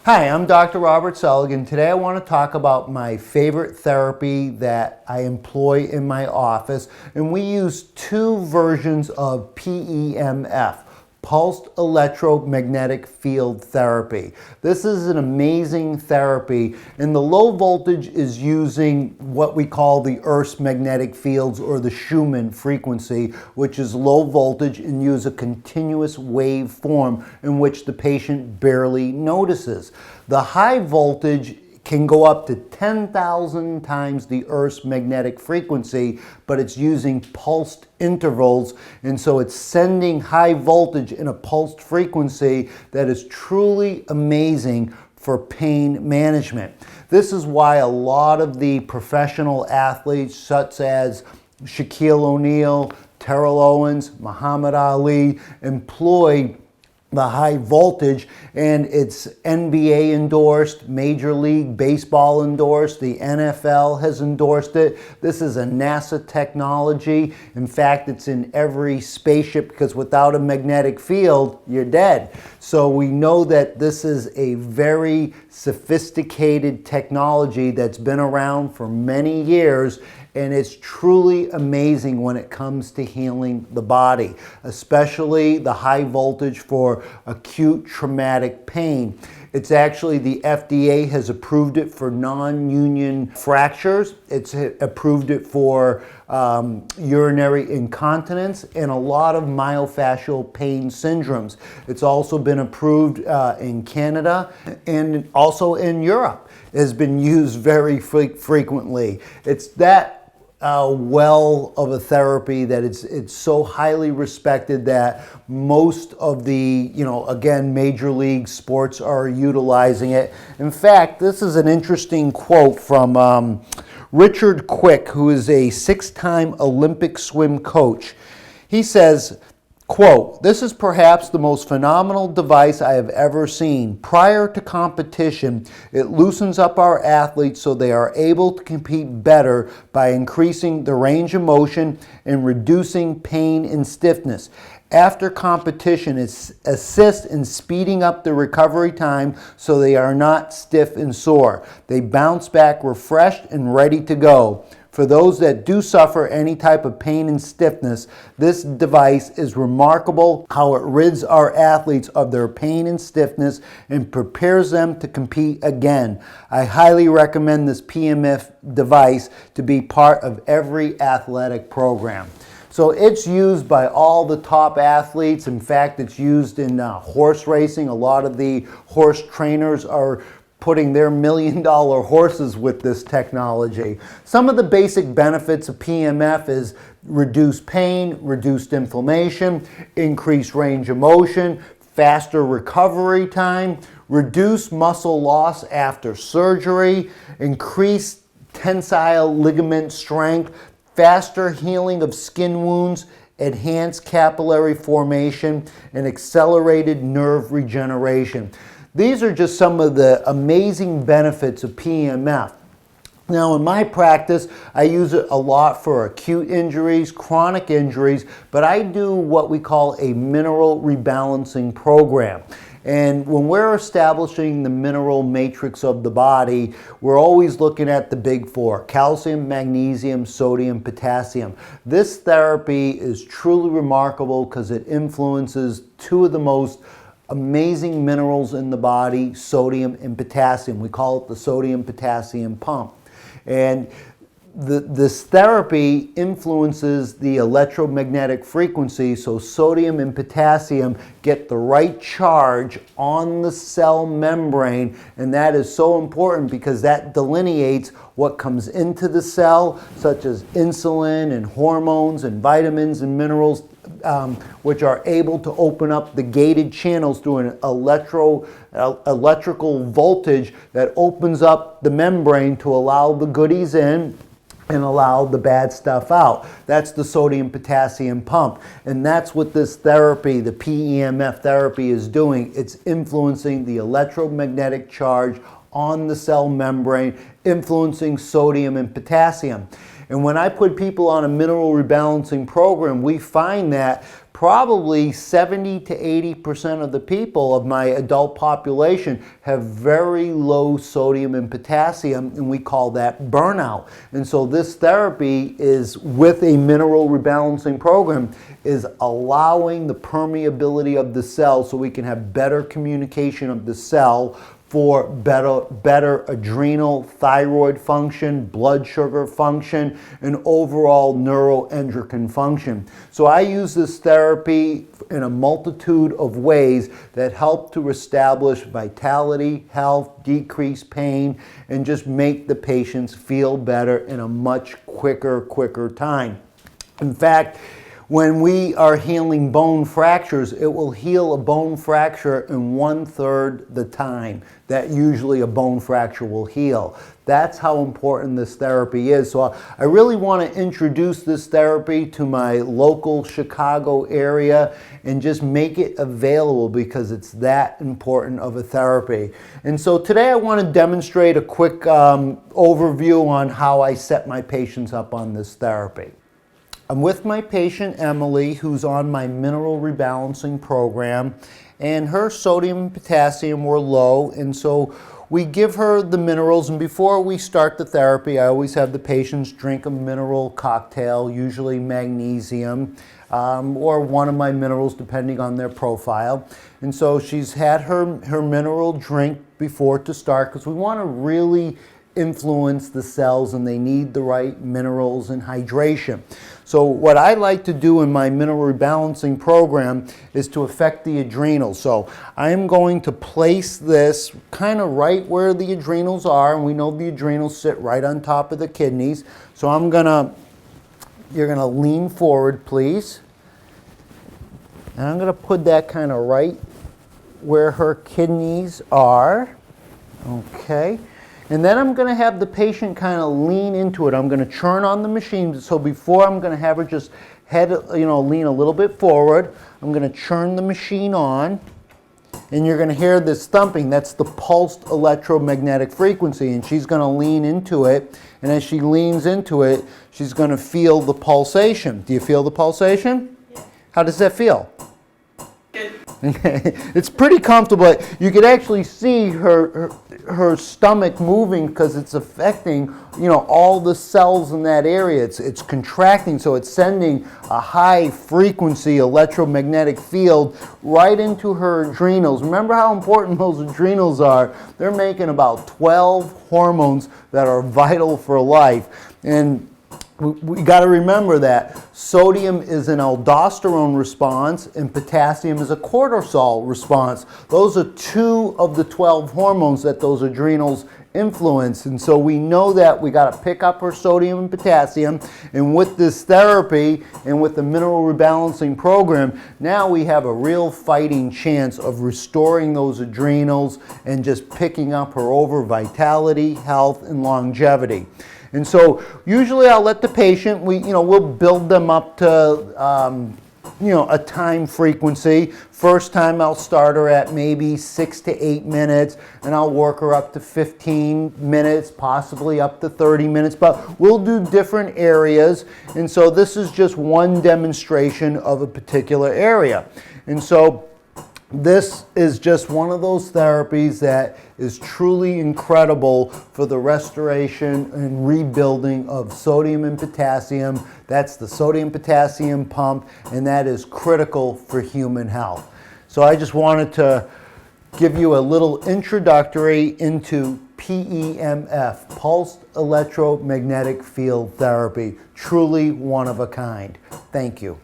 Hi, I'm Dr. Robert Selig, and today I want to talk about my favorite therapy that I employ in my office. And we use two versions of PEMF, Pulsed Electromagnetic Field Therapy. This is an amazing therapy, and the low voltage is using what we call the Earth's magnetic fields, or the Schumann frequency, which is low voltage and use a continuous wave form in which the patient barely notices. The high voltage can go up to 10,000 times the Earth's magnetic frequency, but it's using pulsed intervals, and so it's sending high voltage in a pulsed frequency that is truly amazing for pain management. This is why a lot of the professional athletes, such as Shaquille O'Neal, Terrell Owens, Muhammad Ali, employ the high voltage, and it's NBA endorsed, Major League Baseball endorsed, the NFL has endorsed it. This is a NASA technology. In fact, it's in every spaceship, because without a magnetic field, you're dead. So we know that this is a very sophisticated technology that's been around for many years, and it's truly amazing when it comes to healing the body, especially the high voltage for acute traumatic pain. It's actually, the FDA has approved it for non-union fractures. It's approved it for urinary incontinence and a lot of myofascial pain syndromes. It's also been approved in Canada and also in Europe. It has been used very frequently. It's that well of a therapy that it's so highly respected that most of the, again, major league sports are utilizing it. In fact, this is an interesting quote from Richard Quick, who is a 6-time Olympic swim coach. He says, quote, "This is perhaps the most phenomenal device I have ever seen. Prior to competition, it loosens up our athletes so they are able to compete better by increasing the range of motion and reducing pain and stiffness. After competition, it assists in speeding up the recovery time so they are not stiff and sore. They bounce back refreshed and ready to go. For those that do suffer any type of pain and stiffness, this device is remarkable how it rids our athletes of their pain and stiffness and prepares them to compete again. I highly recommend this PEMF device to be part of every athletic program." So it's used by all the top athletes. In fact, it's used in horse racing. A lot of the horse trainers are putting their million-dollar horses with this technology. Some of the basic benefits of PEMF is reduced pain, reduced inflammation, increased range of motion, faster recovery time, reduced muscle loss after surgery, increased tensile ligament strength, faster healing of skin wounds, enhanced capillary formation, and accelerated nerve regeneration. These are just some of the amazing benefits of PEMF. Now, in my practice, I use it a lot for acute injuries, chronic injuries, but I do what we call a mineral rebalancing program. And when we're establishing the mineral matrix of the body, we're always looking at the big four: calcium, magnesium, sodium, potassium. This therapy is truly remarkable because it influences two of the most amazing minerals in the body, sodium and potassium. We call it the sodium-potassium pump. And this therapy influences the electromagnetic frequency, so sodium and potassium get the right charge on the cell membrane, and that is so important because that delineates what comes into the cell, such as insulin and hormones and vitamins and minerals, which are able to open up the gated channels through an electrical voltage that opens up the membrane to allow the goodies in and allow the bad stuff out. That's the sodium-potassium pump. And that's what this therapy, the PEMF therapy, is doing. It's influencing the electromagnetic charge on the cell membrane, influencing sodium and potassium. And when I put people on a mineral rebalancing program, we find that probably 70 to 80% of the people of my adult population have very low sodium and potassium, and we call that burnout. And so this therapy is, with a mineral rebalancing program, is allowing the permeability of the cell so we can have better communication of the cell for better adrenal, thyroid function, blood sugar function, and overall neuroendocrine function. So I use this therapy in a multitude of ways that help to establish vitality, health, decrease pain, and just make the patients feel better in a much quicker time. In fact, when we are healing bone fractures, it will heal a bone fracture in 1/3 the time that usually a bone fracture will heal. That's how important this therapy is. So I really want to introduce this therapy to my local Chicago area and just make it available because it's that important of a therapy. And so today I want to demonstrate a quick overview on how I set my patients up on this therapy. I'm with my patient Emily, who's on my mineral rebalancing program, and her sodium and potassium were low, and so we give her the minerals. And before we start the therapy, I always have the patients drink a mineral cocktail, usually magnesium, or one of my minerals depending on their profile. And so she's had her mineral drink before to start, because we want to really influence the cells and they need the right minerals and hydration. So what I like to do in my mineral rebalancing program is to affect the adrenals. So I am going to place this kind of right where the adrenals are, and we know the adrenals sit right on top of the kidneys. So you're gonna lean forward, please. And I'm gonna put that kind of right where her kidneys are. Okay. And then I'm going to have the patient kind of lean into it. I'm going to turn on the machine. So before, I'm going to have her just lean a little bit forward. I'm going to turn the machine on. And you're going to hear this thumping. That's the pulsed electromagnetic frequency. And she's going to lean into it. And as she leans into it, she's going to feel the pulsation. Do you feel the pulsation? Yeah. How does that feel? It's pretty comfortable. You can actually see her stomach moving because it's affecting, all the cells in that area. It's contracting, so it's sending a high frequency electromagnetic field right into her adrenals. Remember how important those adrenals are. They're making about 12 hormones that are vital for life. And we got to remember that sodium is an aldosterone response and potassium is a cortisol response. Those are 2 of the 12 hormones that those adrenals influence. And so we know that we got to pick up her sodium and potassium. And with this therapy and with the mineral rebalancing program, now we have a real fighting chance of restoring those adrenals and just picking up her over vitality, health, and longevity. And so usually I'll let the patient, we'll build them up to, a time frequency. First time I'll start her at maybe 6 to 8 minutes, and I'll work her up to 15 minutes, possibly up to 30 minutes, but we'll do different areas. And so this is just one demonstration of a particular area. And so this is just one of those therapies that is truly incredible for the restoration and rebuilding of sodium and potassium. That's the sodium potassium pump, and that is critical for human health. So I just wanted to give you a little introductory into PEMF, Pulsed Electromagnetic Field Therapy. Truly one of a kind. Thank you.